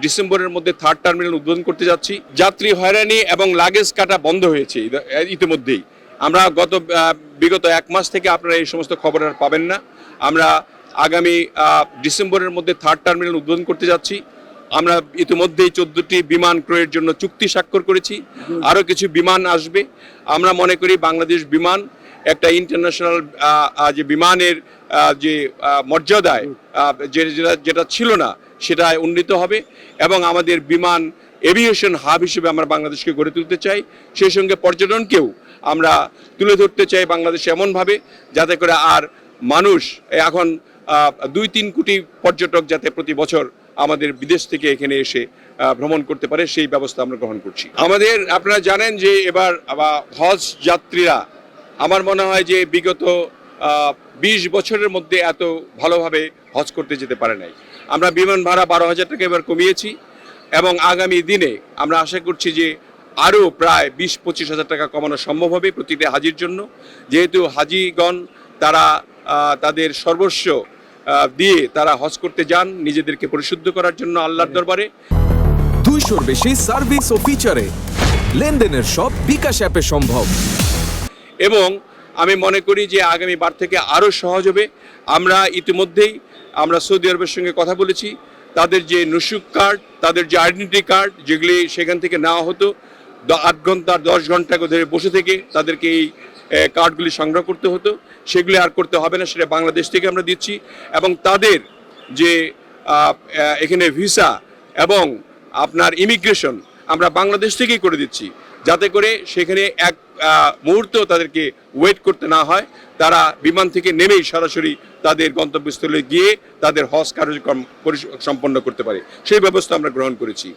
ডিসেম্বরের মধ্যে third terminal উদ্বোধন করতে যাচ্ছি। যাত্রী হয়রানি এবং লাগেজ কাটা বন্ধ হয়েছে ইতিমধ্যেই। আমরা বিগত 1 মাস থেকে আপনারা এই সমস্ত খবর আর পাবেন না। আমরা আগামী ডিসেম্বরের মধ্যে থার্ড টার্মিনাল উদ্বোধন করতে যাচ্ছি। আমরা ইতিমধ্যেই 14টি বিমান ক্রয়ের জন্য চুক্তি স্বাক্ষর করেছি। আরও কিছু বিমান আসবে। আমরা মনে করি বাংলাদেশ বিমান একটা ইন্টারন্যাশনাল যে বিমানের যে মর্যাদায় যেটা ছিল না সেটা উন্নীত হবে এবং আমাদের বিমান এভিয়েশন হাব হিসেবে আমরা বাংলাদেশকে গড়ে তুলতে চাই। সেই সঙ্গে পর্যটনকেও আমরা তুলে ধরতে চাই বাংলাদেশে এমনভাবে যাতে করে আর মানুষ এখন 2-3 কোটি পর্যটক যাতে প্রতি বছর আমাদের বিদেশ থেকে এখানে এসে ভ্রমণ করতে পারে সেই ব্যবস্থা আমরা গ্রহণ করছি। আমাদের আপনারা জানেন যে এবার হজ যাত্রীরা আমার মনে হয় যে বিগত 20 বছরের মধ্যে এত ভালোভাবে হজ করতে যেতে পারে নাই। আমরা বিমান ভাড়া 12,000 টাকা এবার কমিয়েছি এবং আগামী দিনে আমরা আশা করছি যে আরও প্রায় 20-25 হাজার টাকা কমানো সম্ভব হবে প্রতিটি হাজির জন্য, যেহেতু হাজিগণ তারা তাদের সর্বস্ব দিয়ে তারা হজ করতে যান নিজেদেরকে পরিশুদ্ধ করার জন্য আল্লাহর দরবারে। 200-র বেশি সার্ভিস ও ফিচারে লেনদেনের সব বিকাশ অ্যাপে সম্ভব। এবং আমি মনে করি যে আগামী বার থেকে আরও সহজ হবে। আমরা ইতিমধ্যেই সৌদি আরবের সঙ্গে কথা বলেছি। তাদের যে নুসুক কার্ড, তাদের যে আইডেন্টিটি কার্ড যেগুলি সেখান থেকে নেওয়া হতো 8 ঘন্টা 10 ঘন্টা ধরে বসে থেকে তাদেরকে এই কার্ডগুলি সংগ্রহ করতে হতো, সেগুলি আর করতে হবে না। সেটা বাংলাদেশ থেকে আমরা দিচ্ছি এবং তাদের যে এখানে ভিসা এবং আপনার ইমিগ্রেশন আমরা বাংলাদেশ থেকেই করে দিচ্ছি, যাতে করে সেখানে এক মুহূর্ত তাদেরকে ওয়েট করতে না হয়। তারা বিমান থেকে নেমেই সরাসরি তাদের গন্তব্যস্থলে গিয়ে তাদের হজ কার্যক্রম সম্পন্ন করতে পারে, সেই ব্যবস্থা আমরা গ্রহণ করেছি।